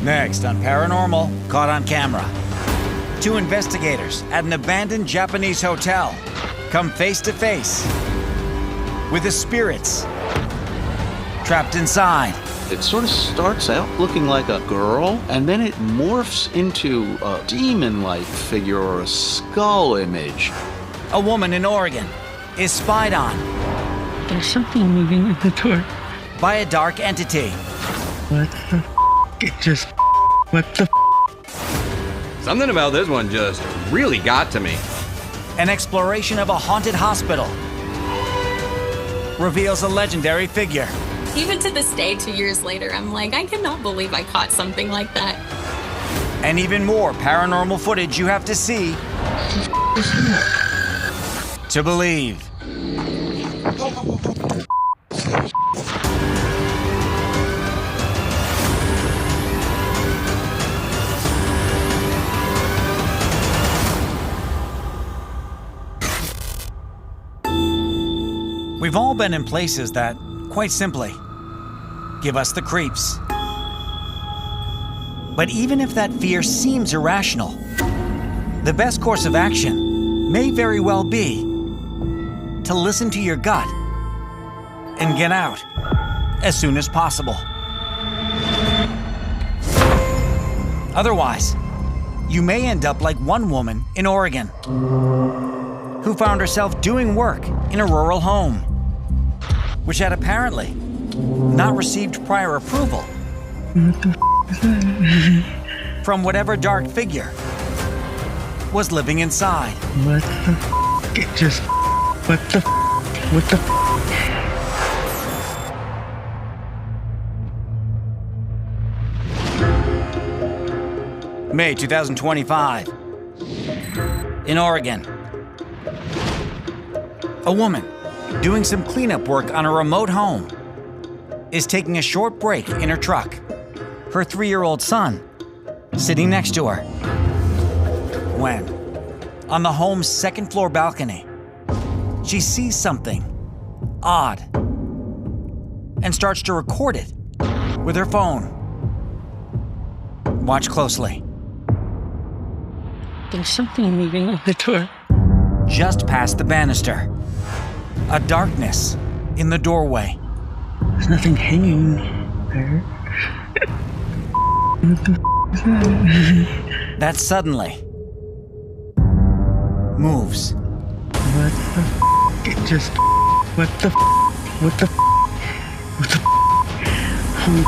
Next on Paranormal, Caught on Camera. Two investigators at an abandoned Japanese hotel come face to face with the spirits trapped inside. It sort of starts out looking like a girl, and then it morphs into a demon-like figure or a skull image. A woman in Oregon is spied on There's something moving at the door. by a dark entity. What the It just... What the Something about this one just really got to me. An exploration of a haunted hospital reveals a legendary figure. Even to this day, 2 years later, I'm like, I cannot believe I caught something like that. And even more paranormal footage you have to see to believe. We've all been in places that, quite simply, give us the creeps. But even if that fear seems irrational, the best course of action may very well be to listen to your gut and get out as soon as possible. Otherwise, you may end up like one woman in Oregon who found herself doing work in a rural home, which had apparently not received prior approval from whatever dark figure was living inside. What the It just... What the What the May 2025. In Oregon. A woman doing some cleanup work on a remote home is taking a short break in her truck. Her 3-year-old son sitting next to her. When, on the home's second floor balcony, she sees something odd and starts to record it with her phone. Watch closely. There's something moving at the door. Just past the banister, a darkness in the doorway. There's nothing hanging there. What the is that? That suddenly moves. What the It just... What the What the What the Holy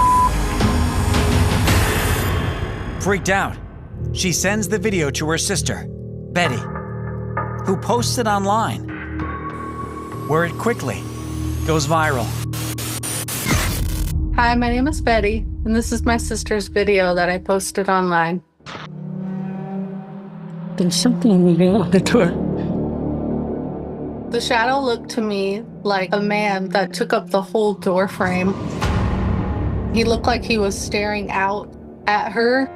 Freaked out, she sends the video to her sister, Betty, who posts it online, where it quickly goes viral. Hi, my name is Betty, and this is my sister's video that I posted online. There's something moving at the door. The shadow looked to me like a man that took up the whole door frame. He looked like he was staring out at her.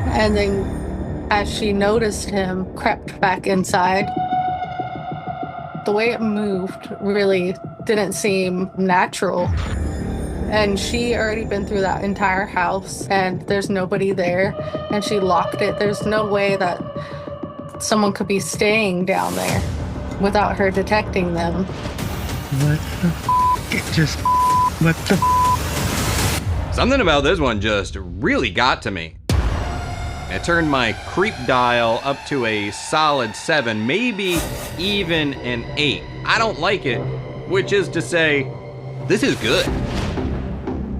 And then, as she noticed him, crept back inside. The way it moved really didn't seem natural. And she already been through that entire house, and there's nobody there, and she locked it. There's no way that someone could be staying down there without her detecting them. What the It just... What the Something about this one just really got to me. It turned my creep dial up to a solid 7, maybe even an 8. I don't like it, which is to say, this is good.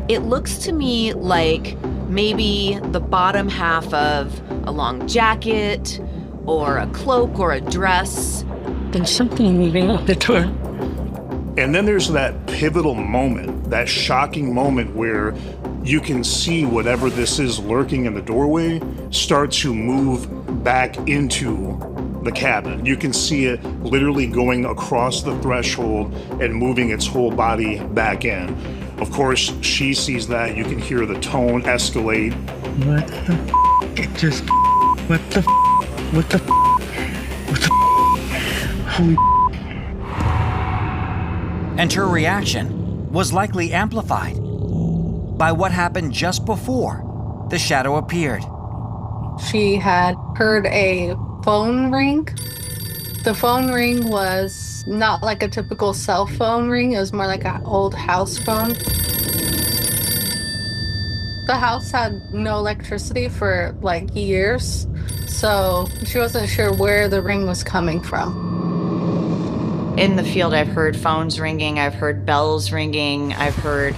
It looks to me like maybe the bottom half of a long jacket or a cloak or a dress. There's something moving at the door. And then there's that pivotal moment, that shocking moment where you can see whatever this is lurking in the doorway start to move back into the cabin. You can see it literally going across the threshold and moving its whole body back in. Of course, she sees that. You can hear the tone escalate. What the It just... What the What the What the Holy And her reaction was likely amplified by what happened just before the shadow appeared. She had heard a phone ring. The phone ring was not like a typical cell phone ring. It was more like an old house phone. The house had no electricity for like years, so she wasn't sure where the ring was coming from. In the field, I've heard phones ringing, I've heard bells ringing, I've heard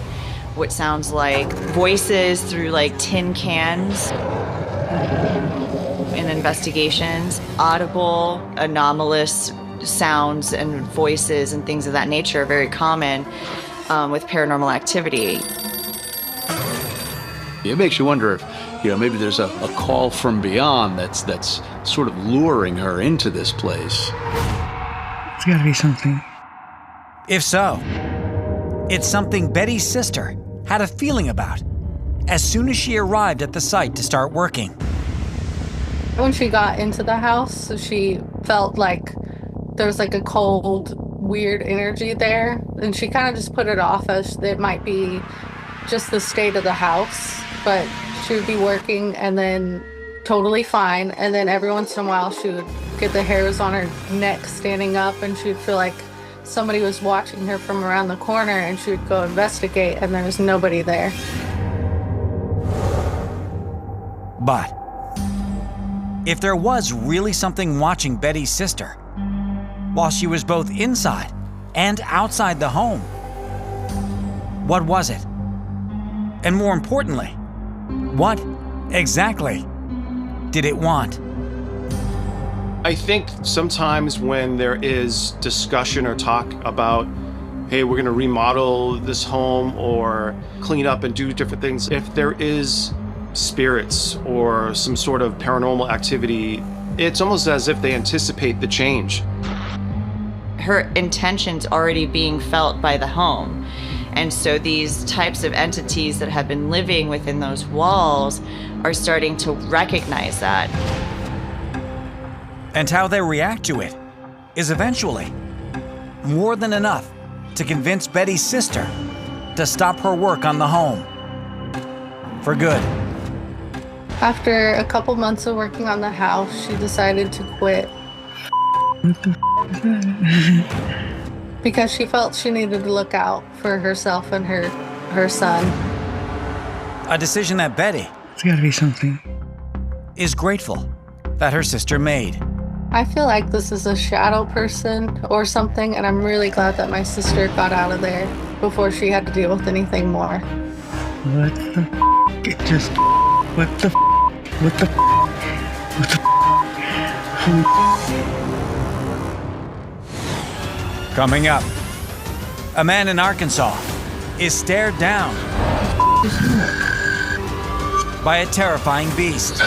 what sounds like voices through like tin cans. In investigations, audible, anomalous sounds and voices and things of that nature are very common with paranormal activity. It makes you wonder if, maybe there's a call from beyond that's sort of luring her into this place. It's gotta be something. If so, it's something Betty's sister had a feeling about as soon as she arrived at the site to start working. When she got into the house, she felt like there was like a cold, weird energy there, and she kind of just put it off as it might be just the state of the house, but she would be working and then totally fine, and then every once in a while she would get the hairs on her neck standing up, and she would feel like somebody was watching her from around the corner, and she would go investigate, and there was nobody there. But if there was really something watching Betty's sister while she was both inside and outside the home, what was it? And more importantly, what exactly did it want? I think sometimes when there is discussion or talk about, hey, we're gonna remodel this home or clean up and do different things, if there is spirits or some sort of paranormal activity, it's almost as if they anticipate the change. Her intentions already being felt by the home. And so these types of entities that have been living within those walls are starting to recognize that. And how they react to it is eventually more than enough to convince Betty's sister to stop her work on the home for good. After a couple months of working on the house, she decided to quit because she felt she needed to look out for herself and her son. A decision that Betty It's gotta be something. is grateful that her sister made. I feel like this is a shadow person or something, and I'm really glad that my sister got out of there before she had to deal with anything more. What the It just what the what the what the Coming up, a man in Arkansas is stared down by a terrifying beast.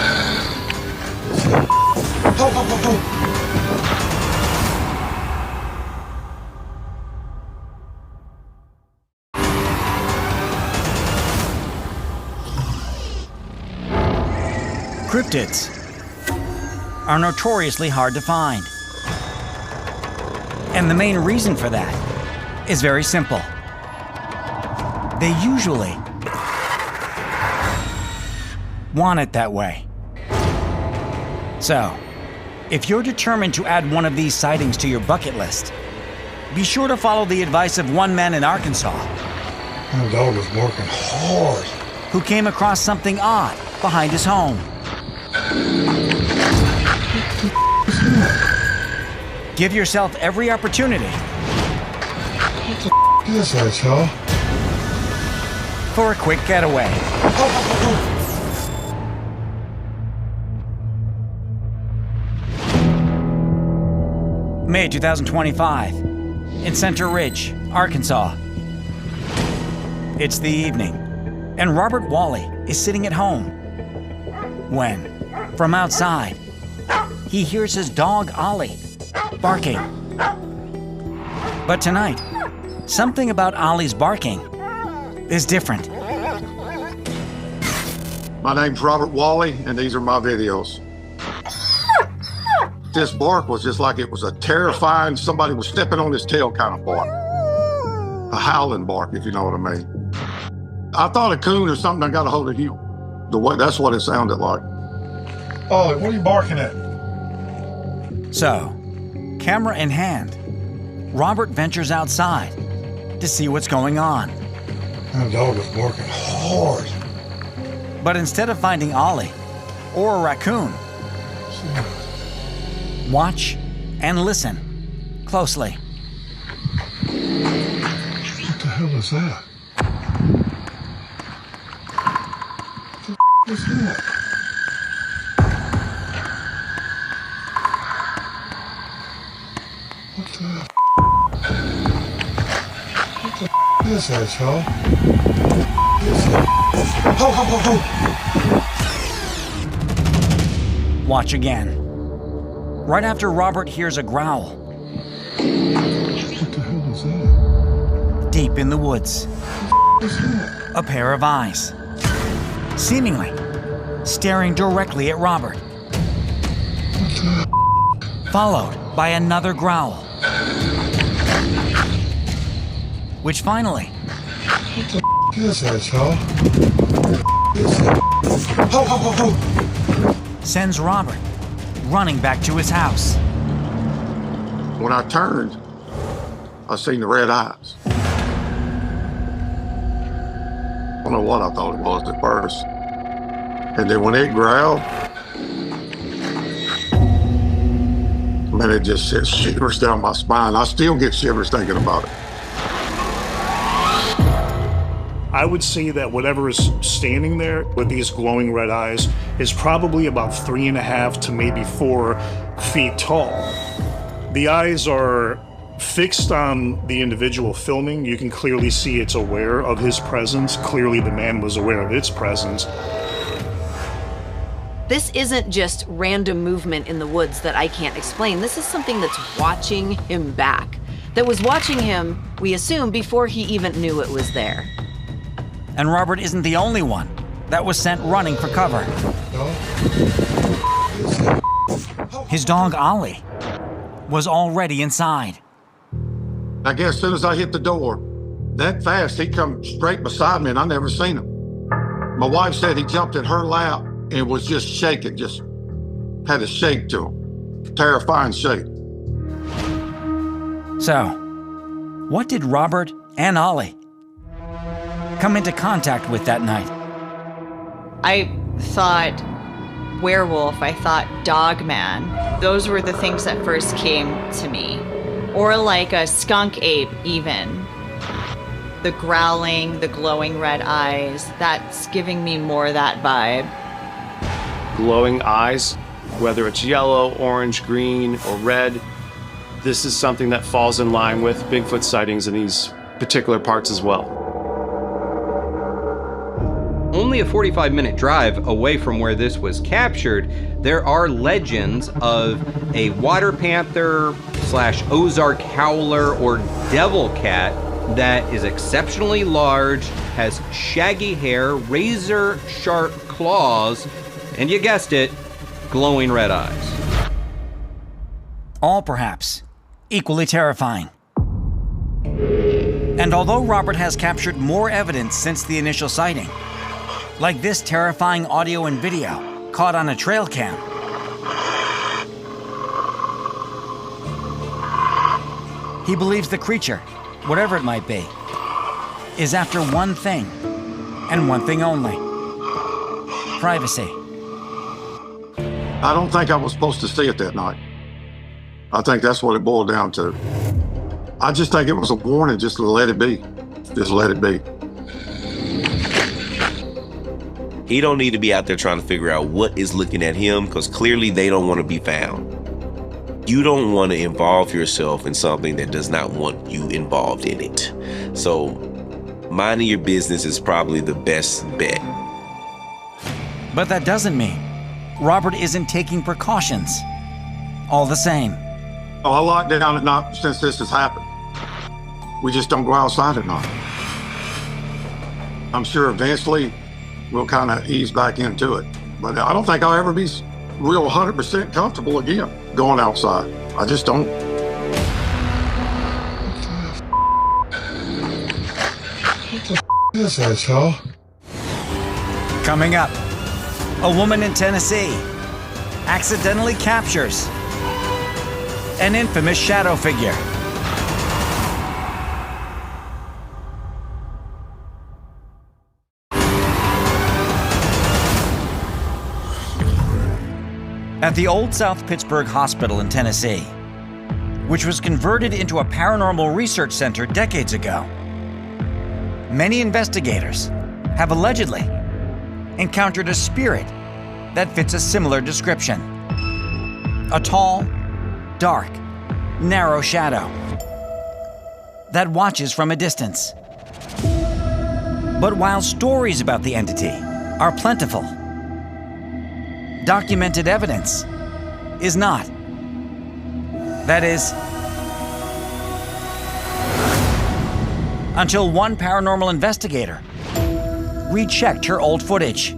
Cryptids are notoriously hard to find. And the main reason for that is very simple. They usually want it that way. So, if you're determined to add one of these sightings to your bucket list, be sure to follow the advice of one man in Arkansas My dog is working hard. who came across something odd behind his home. Give yourself every opportunity Yes, I saw. for a quick getaway. May 2025, in Center Ridge, Arkansas. It's the evening, and Robert Wally is sitting at home when, from outside, he hears his dog Ollie barking. But tonight, something about Ollie's barking is different. My name's Robert Wally, and these are my videos. This bark was just like it was a terrifying, somebody was stepping on his tail kind of bark. A howling bark, if you know what I mean. I thought a coon or something that got a hold of him. That's what it sounded like. Ollie, what are you barking at? So, camera in hand, Robert ventures outside to see what's going on. That dog is barking hard. But instead of finding Ollie or a raccoon, watch and listen closely. What the hell is that? What the f*** is that? What the f*** is that, y'all? Ho, ho, ho, ho! Watch again. Right after Robert hears a growl. What the hell is that? Deep in the woods, What is that? a pair of eyes, seemingly staring directly at Robert, What the followed by another growl, which finally What is that, y'all? Ho, ho, ho, ho! sends Robert running back to his house. When I turned, I seen the red eyes. I don't know what I thought it was at first. And then when it growled, man, it just sent shivers down my spine. I still get shivers thinking about it. I would say that whatever is standing there with these glowing red eyes is probably about 3.5 to maybe 4 feet tall. The eyes are fixed on the individual filming. You can clearly see it's aware of his presence. Clearly the man was aware of its presence. This isn't just random movement in the woods that I can't explain. This is something that's watching him back. That was watching him, we assume, before he even knew it was there. And Robert isn't the only one that was sent running for cover. His dog, Ollie, was already inside. I guess as soon as I hit the door, that fast, he come straight beside me and I never seen him. My wife said he jumped in her lap and was just shaking, just had a shake to him. Terrifying shake. So, what did Robert and Ollie come into contact with that night? I thought werewolf, I thought dog man. Those were the things that first came to me. Or like a skunk ape even. The growling, the glowing red eyes, that's giving me more that vibe. Glowing eyes, whether it's yellow, orange, green, or red, this is something that falls in line with Bigfoot sightings in these particular parts as well. Only a 45-minute drive away from where this was captured, there are legends of a water panther / Ozark howler or devil cat that is exceptionally large, has shaggy hair, razor-sharp claws, and you guessed it, glowing red eyes. All perhaps equally terrifying. And although Robert has captured more evidence since the initial sighting, like this terrifying audio and video caught on a trail cam, he believes the creature, whatever it might be, is after one thing, and one thing only: privacy. I don't think I was supposed to see it that night. I think that's what it boiled down to. I just think it was a warning just to let it be. Just let it be. He don't need to be out there trying to figure out what is looking at him, because clearly they don't want to be found. You don't want to involve yourself in something that does not want you involved in it. So minding your business is probably the best bet. But that doesn't mean Robert isn't taking precautions. All the same. Oh, I locked down at night since this has happened. We just don't go outside at night. I'm sure eventually we'll kind of ease back into it. But I don't think I'll ever be real 100% comfortable again going outside. I just don't. What the is that, y'all? Coming up, a woman in Tennessee accidentally captures an infamous shadow figure. At the Old South Pittsburgh Hospital in Tennessee, which was converted into a paranormal research center decades ago, many investigators have allegedly encountered a spirit that fits a similar description. A tall, dark, narrow shadow that watches from a distance. But while stories about the entity are plentiful, documented evidence is not. That is, until one paranormal investigator rechecked her old footage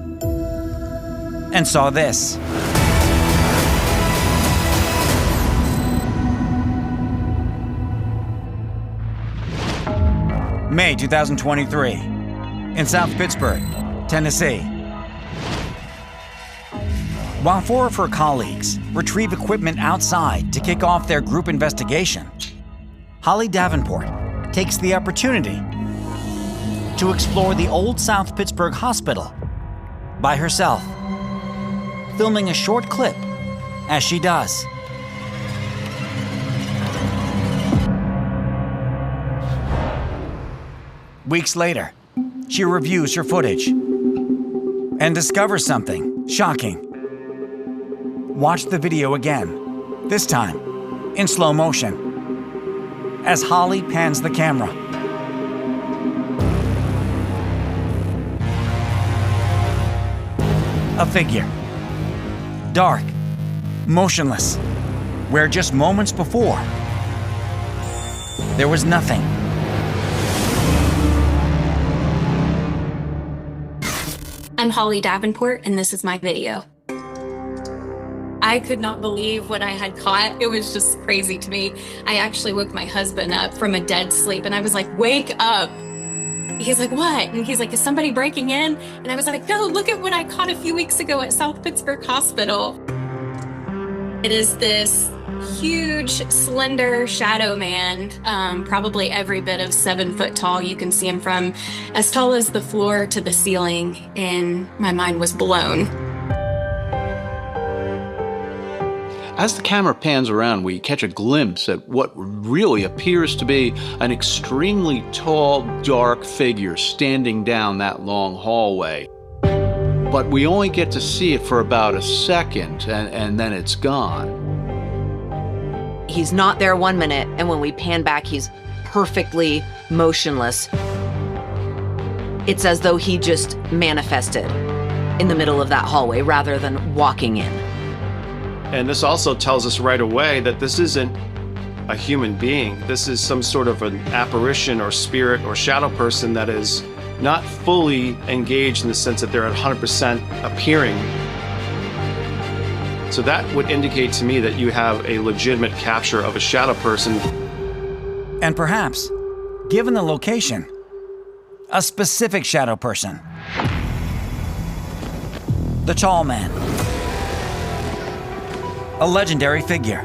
and saw this. May 2023, in South Pittsburgh, Tennessee. While four of her colleagues retrieve equipment outside to kick off their group investigation, Holly Davenport takes the opportunity to explore the Old South Pittsburgh Hospital by herself, filming a short clip as she does. Weeks later, she reviews her footage and discovers something shocking. Watch the video again, this time in slow motion, as Holly pans the camera. A figure, dark, motionless, where just moments before, there was nothing. I'm Holly Davenport, and this is my video. I could not believe what I had caught. It was just crazy to me. I actually woke my husband up from a dead sleep, and I was like, wake up. He's like, what? And he's like, is somebody breaking in? And I was like, no, look at what I caught a few weeks ago at South Pittsburgh Hospital. It is this huge, slender shadow man, probably every bit of 7 foot tall. You can see him from as tall as the floor to the ceiling, and my mind was blown. As the camera pans around, we catch a glimpse at what really appears to be an extremely tall, dark figure standing down that long hallway. But we only get to see it for about a second, and then it's gone. He's not there 1 minute, and when we pan back, he's perfectly motionless. It's as though he just manifested in the middle of that hallway rather than walking in. And this also tells us right away that this isn't a human being. This is some sort of an apparition or spirit or shadow person that is not fully engaged in the sense that they're at 100% appearing. So that would indicate to me that you have a legitimate capture of a shadow person. And perhaps, given the location, a specific shadow person. The tall man. A legendary figure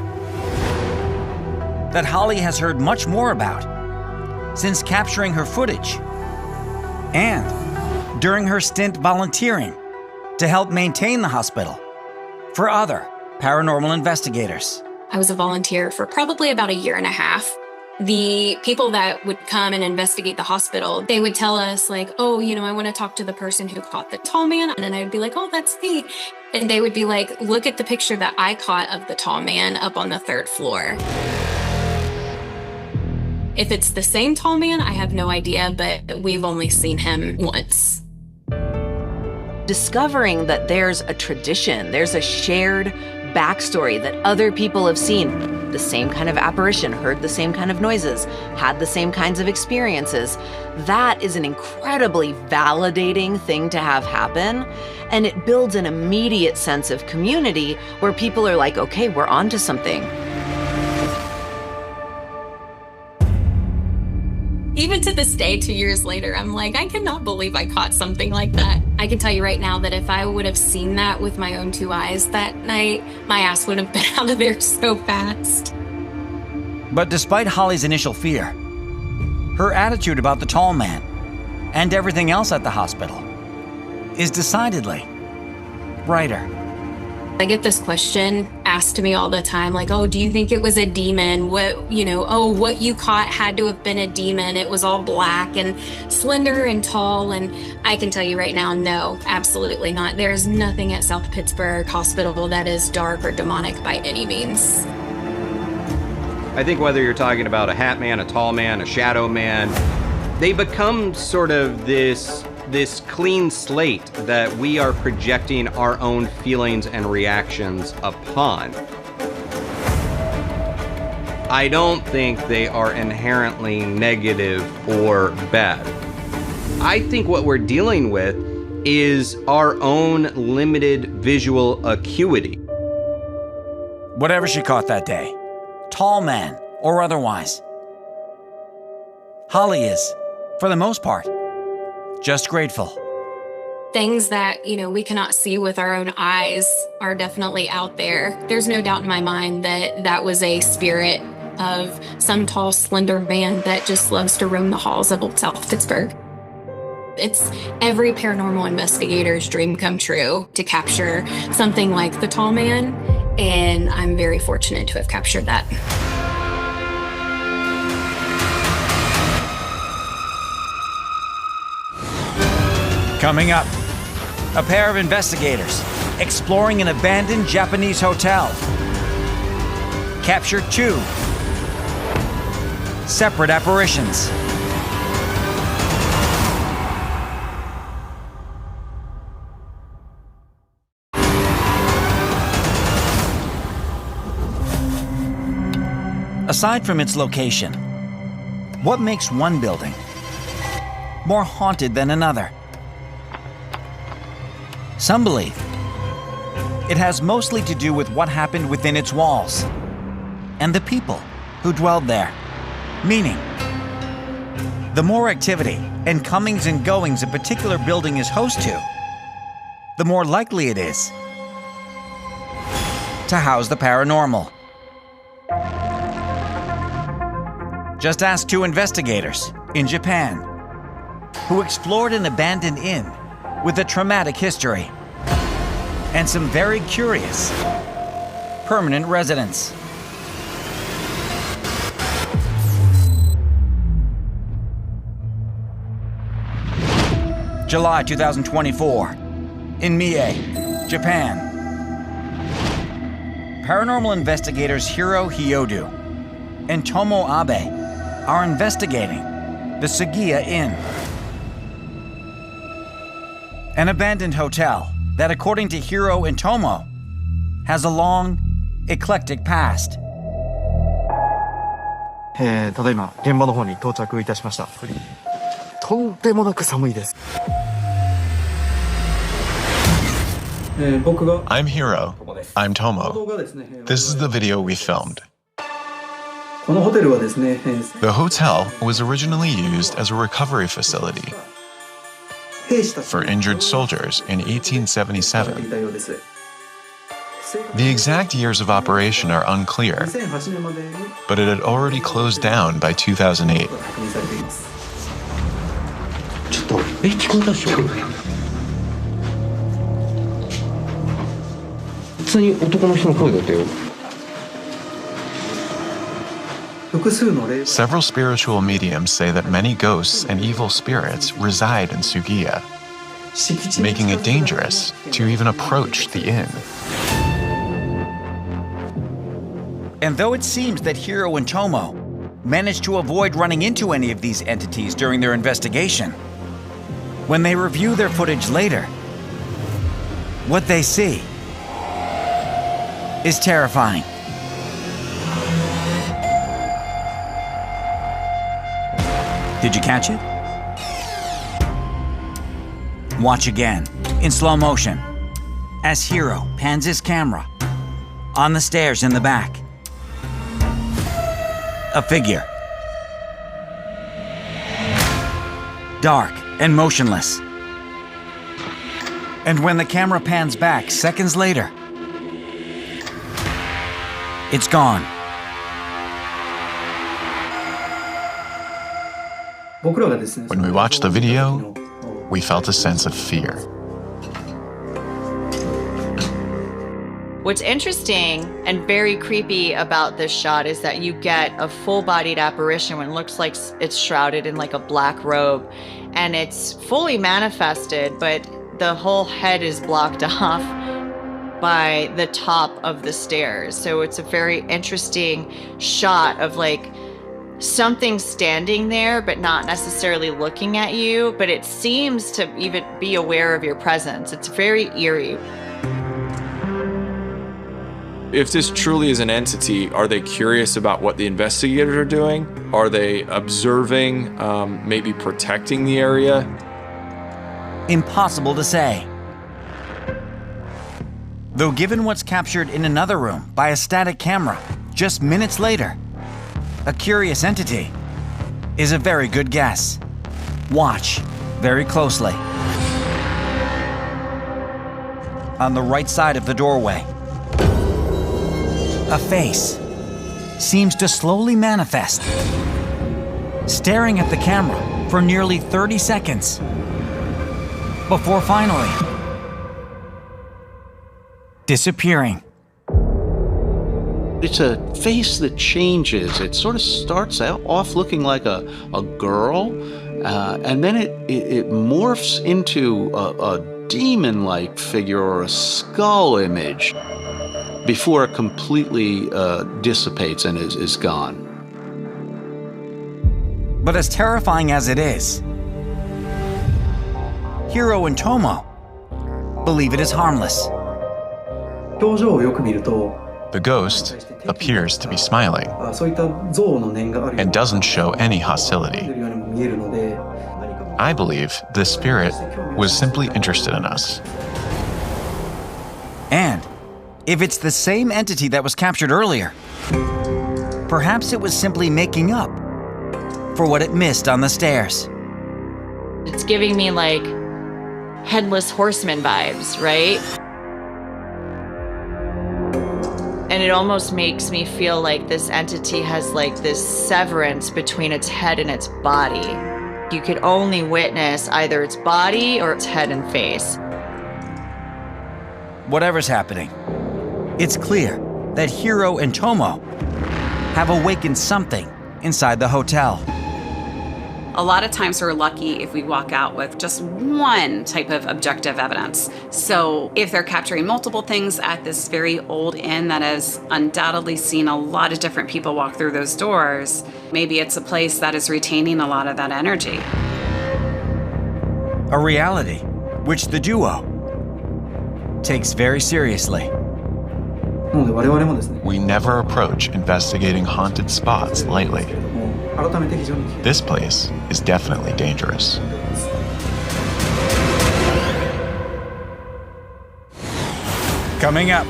that Holly has heard much more about since capturing her footage and during her stint volunteering to help maintain the hospital for other paranormal investigators. I was a volunteer for probably about 1.5 years. The people that would come and investigate the hospital, they would tell us like, oh, I want to talk to the person who caught the tall man. And then I'd be like, oh, that's me. And they would be like, look at the picture that I caught of the tall man up on the 3rd floor. If it's the same tall man, I have no idea, but we've only seen him once. Discovering that there's a tradition, there's a shared backstory that other people have seen the same kind of apparition, heard the same kind of noises, had the same kinds of experiences. That is an incredibly validating thing to have happen. And it builds an immediate sense of community where people are like, okay, we're onto something. Even to this day, 2 years later, I'm like, I cannot believe I caught something like that. I can tell you right now that if I would have seen that with my own 2 eyes that night, my ass would have been out of there so fast. But despite Holly's initial fear, her attitude about the tall man and everything else at the hospital is decidedly brighter. I get this question asked to me all the time, like, oh, do you think it was a demon? What you caught had to have been a demon. It was all black and slender and tall. And I can tell you right now, no, absolutely not. There's nothing at South Pittsburgh Hospital that is dark or demonic by any means. I think whether you're talking about a hat man, a tall man, a shadow man, they become sort of this clean slate that we are projecting our own feelings and reactions upon. I don't think they are inherently negative or bad. I think what we're dealing with is our own limited visual acuity. Whatever she caught that day, tall man or otherwise, Holly is, for the most part, just grateful. Things that, we cannot see with our own eyes are definitely out there. There's no doubt in my mind that that was a spirit of some tall, slender man that just loves to roam the halls of Old South Pittsburgh. It's every paranormal investigator's dream come true to capture something like the tall man, and I'm very fortunate to have captured that. Coming up, a pair of investigators exploring an abandoned Japanese hotel. Capture 2 separate apparitions. Aside from its location, what makes one building more haunted than another? Some believe it has mostly to do with what happened within its walls and the people who dwelled there. Meaning, the more activity and comings and goings a particular building is host to, the more likely it is to house the paranormal. Just ask 2 investigators in Japan who explored an abandoned inn with a traumatic history and some very curious permanent residents. July 2024, in Mie, Japan. Paranormal investigators Hiro Hyodu and Tomo Abe are investigating the Sugiya Inn, an abandoned hotel that, according to Hiro and Tomo, has a long, eclectic past. ただいま現場の方に到着いたしました。とんでもなく寒いです。I'm Hiro. I'm Tomo. This is the video we filmed. The hotel was originally used as a recovery facility for injured soldiers in 1877. The exact years of operation are unclear, but it had already closed down by 2008. Several spiritual mediums say that many ghosts and evil spirits reside in Sugiya, making it dangerous to even approach the inn. And though it seems that Hiro and Tomo managed to avoid running into any of these entities during their investigation, when they review their footage later, what they see is terrifying. Did you catch it? Watch again, in slow motion, as Hiro pans his camera on the stairs in the back. A figure. dark and motionless. And when the camera pans back seconds later, it's gone. When we watched the video, we felt a sense of fear. What's interesting and very creepy about this shot is that you get a full-bodied apparition when it looks like it's shrouded in like a black robe, and it's fully manifested, but the whole head is blocked off by the top of the stairs. So it's a very interesting shot of like something standing there but not necessarily looking at you, but it seems to even be aware of your presence. It's very eerie. If this truly is an entity, are they curious about what the investigators are doing? Are they observing, maybe protecting the area? Impossible to say. Though given what's captured in another room by a static camera just minutes later, a curious entity is a very good guess. Watch very closely. On the right side of the doorway, a face seems to slowly manifest, staring at the camera for nearly 30 seconds before finally disappearing. It's a face that changes. It sort of starts out off looking like a girl, and then it morphs into a demon-like figure or a skull image before it completely dissipates and is gone. But as terrifying as it is, Hiro and Tomo believe it is harmless. The ghost appears to be smiling and doesn't show any hostility. I believe the spirit was simply interested in us. And if it's the same entity that was captured earlier, perhaps it was simply making up for what it missed on the stairs. It's giving me like Headless Horseman vibes, right? And it almost makes me feel like this entity has like this severance between its head and its body. You could only witness either its body or its head and face. Whatever's happening, it's clear that Hiro and Tomo have awakened something inside the hotel. A lot of times we're lucky if we walk out with just one type of objective evidence. So if they're capturing multiple things at this very old inn that has undoubtedly seen a lot of different people walk through those doors, maybe it's a place that is retaining a lot of that energy. A reality which the duo takes very seriously. We never approach investigating haunted spots lightly. This place is definitely dangerous. Coming up,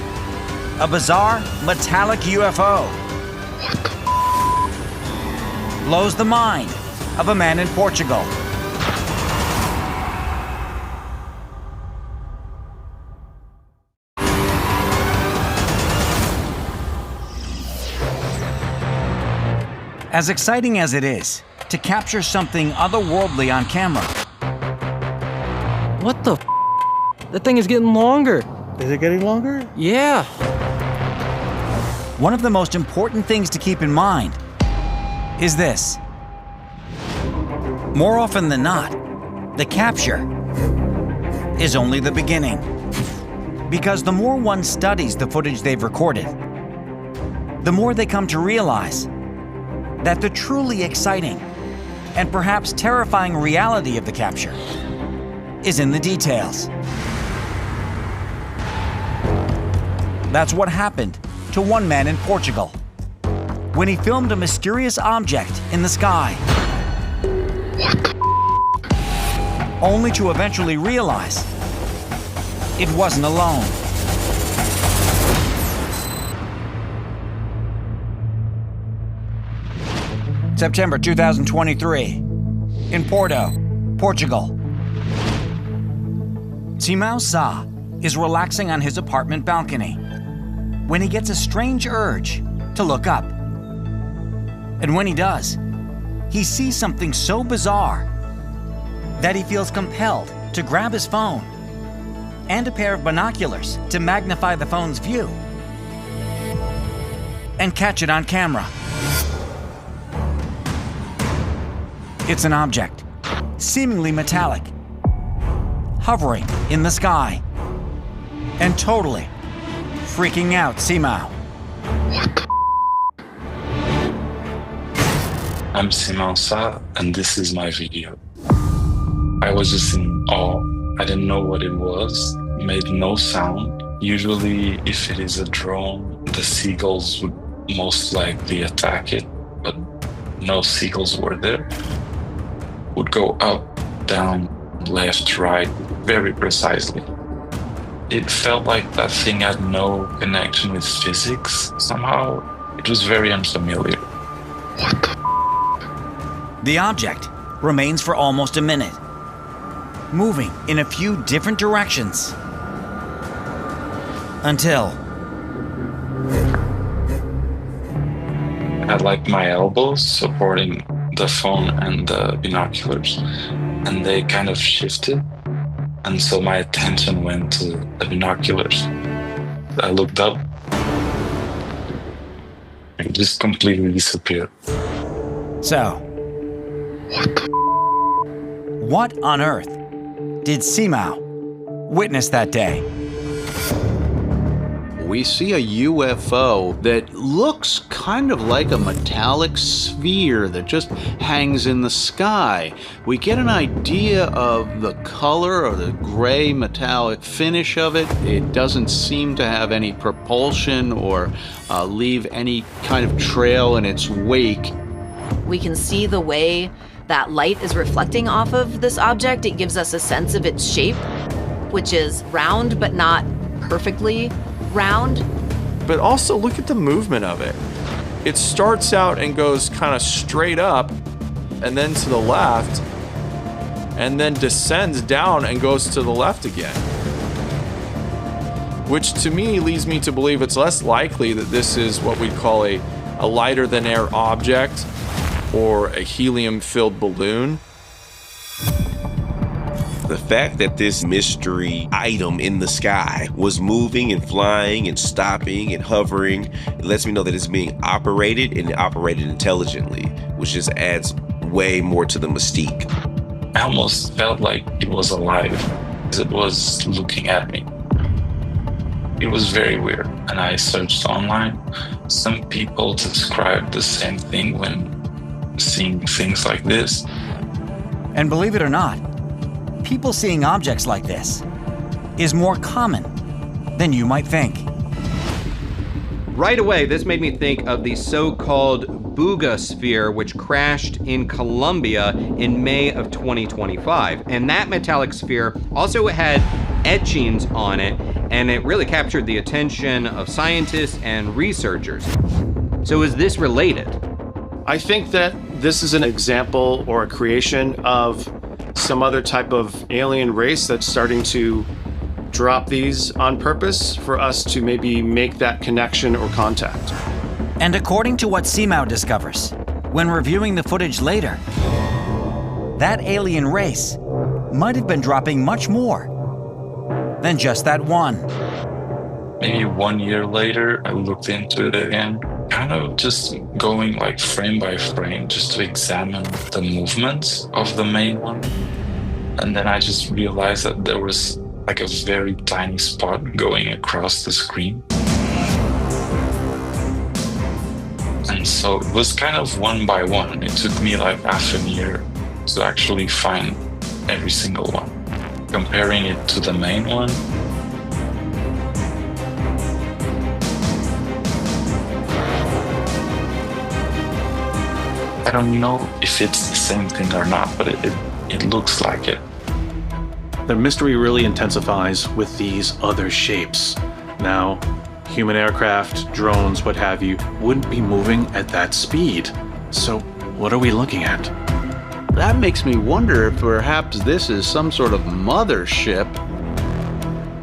a bizarre metallic UFO blows the mind of a man in Portugal. As exciting as it is to capture something otherworldly on camera, What the f? That thing is getting longer. Is it getting longer? Yeah. one of the most important things to keep in mind is this. More often than not, the capture is only the beginning. Because the more one studies the footage they've recorded, the more they come to realize that the truly exciting and perhaps terrifying reality of the capture is in the details. That's what happened to one man in Portugal when he filmed a mysterious object in the sky, only to eventually realize it wasn't alone. September 2023, in Porto, Portugal. Simão Sá is relaxing on his apartment balcony when he gets a strange urge to look up. And when he does, he sees something so bizarre that he feels compelled to grab his phone and a pair of binoculars to magnify the phone's view and catch it on camera. It's an object, seemingly metallic, hovering in the sky, and totally freaking out Simão. I'm Simão Sá, and this is my video. I was just in awe. I didn't know what it was, made no sound. Usually, if it is a drone, the seagulls would most likely attack it, but no seagulls were there. Would go up, down, left, right, very precisely. It felt like that thing had no connection with physics. Somehow, it was very unfamiliar. The object remains for almost a minute, moving in a few different directions until I had like my elbows supporting the phone and the binoculars, and they kind of shifted, and so my attention went to the binoculars. I looked up, it just completely disappeared. So, what on earth did Simão witness that day? We see a UFO that looks kind of like a metallic sphere that just hangs in the sky. We get an idea of the color or the gray metallic finish of it. It doesn't seem to have any propulsion or leave any kind of trail in its wake. We can see the way that light is reflecting off of this object. It gives us a sense of its shape, which is round but not perfectly round. But also look at the movement of it. It starts out and goes kind of straight up and then to the left, and then descends down and goes to the left again. Which to me leads me to believe it's less likely that this is what we'd call a lighter than air object or a helium-filled balloon. The fact that this mystery item in the sky was moving and flying and stopping and hovering, it lets me know that it's being operated and operated intelligently, which just adds way more to the mystique. I almost felt like it was alive. It was looking at me. It was very weird, and I searched online. Some people describe the same thing when seeing things like this. And believe it or not, people seeing objects like this is more common than you might think. Right away, this made me think of the so-called Buga sphere, which crashed in Colombia in May of 2025. And that metallic sphere also had etchings on it, and it really captured the attention of scientists and researchers. So is this related? I think that this is an example or a creation of some other type of alien race that's starting to drop these on purpose for us to maybe make that connection or contact. And according to what Simão discovers, when reviewing the footage later, that alien race might have been dropping much more than just that one. Maybe 1 year later, I looked into it again, kind of just going like frame by frame just to examine the movements of the main one. And then I just realized that there was like a very tiny spot going across the screen. And so it was kind of one by one. It took me like half a year to actually find every single one. Comparing it to the main one, I don't know if it's the same thing or not, but it looks like it. The mystery really intensifies with these other shapes. Now, human aircraft, drones, what have you, wouldn't be moving at that speed. So what are we looking at? That makes me wonder if perhaps this is some sort of mothership,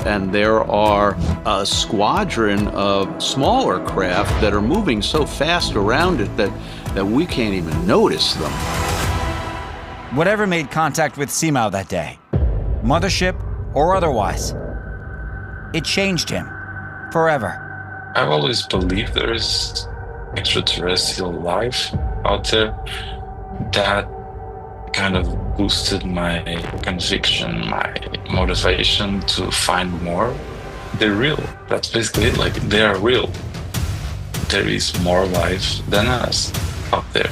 and there are a squadron of smaller craft that are moving so fast around it that we can't even notice them. Whatever made contact with Simao that day, mothership or otherwise, it changed him forever. I've always believed there is extraterrestrial life out there. That kind of boosted my conviction, my motivation to find more. They're real. That's basically it. Like, they are real. There is more life than us out there.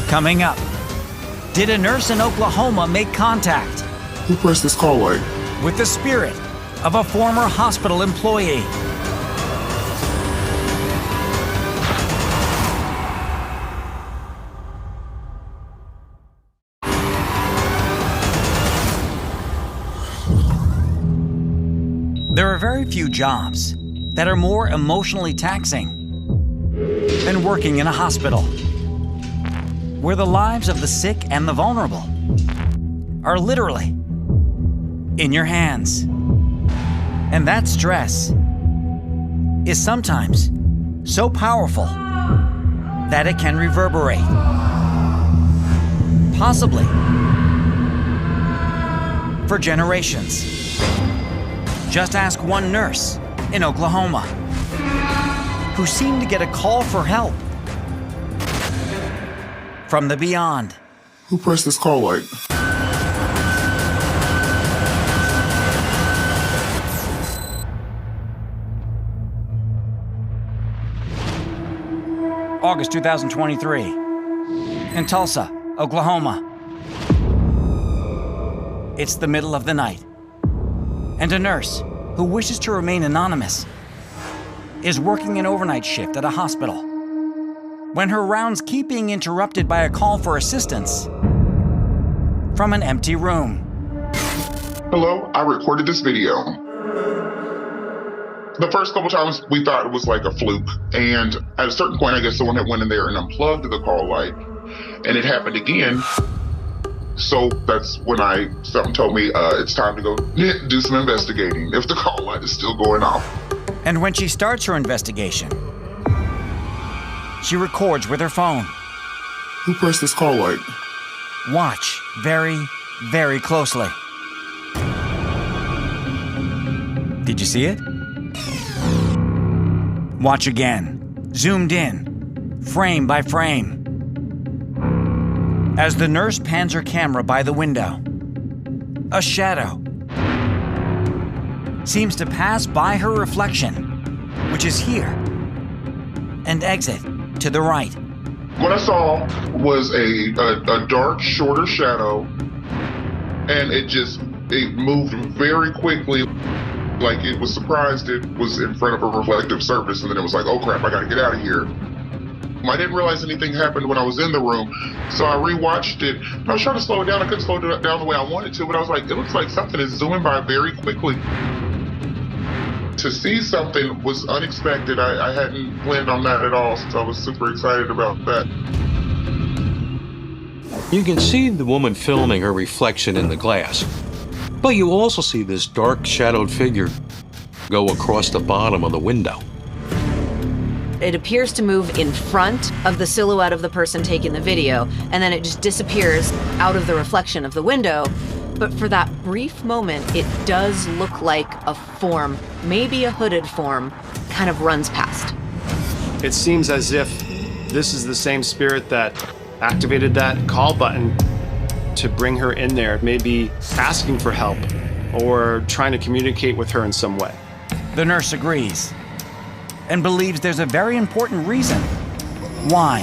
Coming up, did a nurse in Oklahoma make contact? Who pressed this call light? With the spirit of a former hospital employee. There are very few jobs that are more emotionally taxing than working in a hospital, where the lives of the sick and the vulnerable are literally in your hands. And that stress is sometimes so powerful that it can reverberate, possibly for generations. Just ask one nurse in Oklahoma who seemed to get a call for help from the beyond. Who pressed this call light? August 2023, in Tulsa, Oklahoma. It's the middle of the night, and a nurse who wishes to remain anonymous is working an overnight shift at a hospital when her rounds keep being interrupted by a call for assistance from an empty room. Hello, I recorded this video. The first couple times we thought it was like a fluke, and at a certain point I guess someone had went in there and unplugged the call light, and it happened again. So that's when something told me it's time to go do some investigating if the call light is still going off. And when she starts her investigation, she records with her phone. Who pressed this call light? Watch very, very closely. Did you see it? Watch again, zoomed in, frame by frame. As the nurse pans her camera by the window, a shadow seems to pass by her reflection, which is here, and exit to the right. What I saw was a dark, shorter shadow, and it moved very quickly, like it was surprised it was in front of a reflective surface, and then it was like, oh crap, I gotta get out of here. I didn't realize anything happened when I was in the room, so I rewatched it. I was trying to slow it down. I couldn't slow it down the way I wanted to, but I was like, it looks like something is zooming by very quickly. To see something was unexpected. I hadn't planned on that at all, so I was super excited about that. You can see the woman filming her reflection in the glass, but you also see this dark shadowed figure go across the bottom of the window. It appears to move in front of the silhouette of the person taking the video, and then it just disappears out of the reflection of the window. But for that brief moment, it does look like a form, maybe a hooded form, kind of runs past. It seems as if this is the same spirit that activated that call button to bring her in there, maybe asking for help or trying to communicate with her in some way. The nurse agrees and believes there's a very important reason why.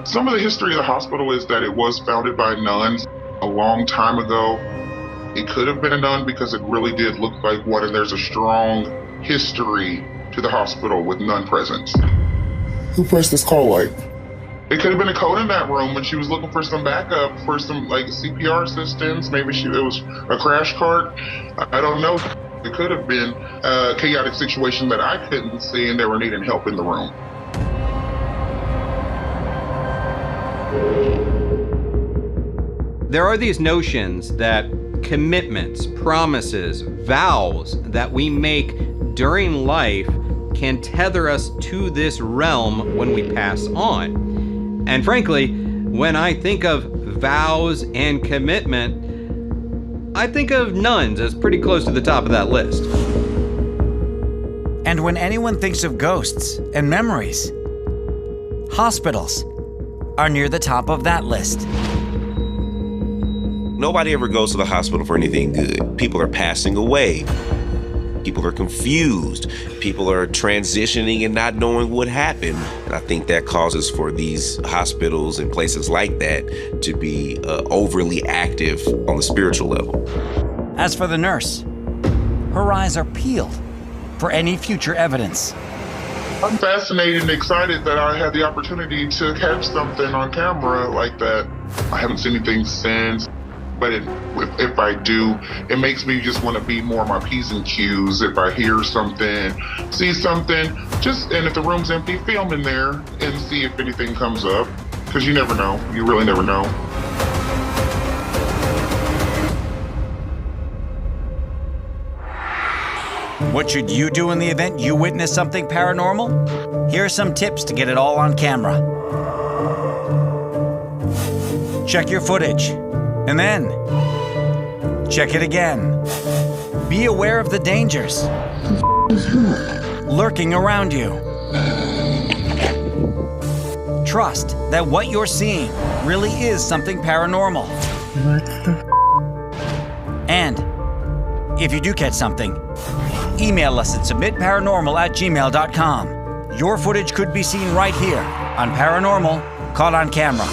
Some of the history of the hospital is that it was founded by nuns a long time ago. It could have been a nun because it really did look like one, and there's a strong history to the hospital with nun presence. Who pressed this call light? It could have been a code in that room when she was looking for some backup, for some like CPR assistance. Maybe it was a crash cart. I don't know. It could have been a chaotic situation that I couldn't see and they were needing help in the room. There are these notions that commitments, promises, vows that we make during life can tether us to this realm when we pass on. And frankly, when I think of vows and commitment, I think of nuns as pretty close to the top of that list. And when anyone thinks of ghosts and memories, hospitals are near the top of that list. Nobody ever goes to the hospital for anything good. People are passing away. People are confused. People are transitioning and not knowing what happened. And I think that causes for these hospitals and places like that to be overly active on the spiritual level. As for the nurse, her eyes are peeled for any future evidence. I'm fascinated and excited that I had the opportunity to catch something on camera like that. I haven't seen anything since. But if I do, it makes me just want to be more on my P's and Q's. If I hear something, see something, and if the room's empty, film in there and see if anything comes up. Because you never know. You really never know. What should you do in the event you witness something paranormal? Here are some tips to get it all on camera. Check your footage. And then, check it again. Be aware of the dangers lurking around you. Trust that what you're seeing really is something paranormal. And if you do catch something, email us at submitparanormal@gmail.com. Your footage could be seen right here on Paranormal Caught on Camera.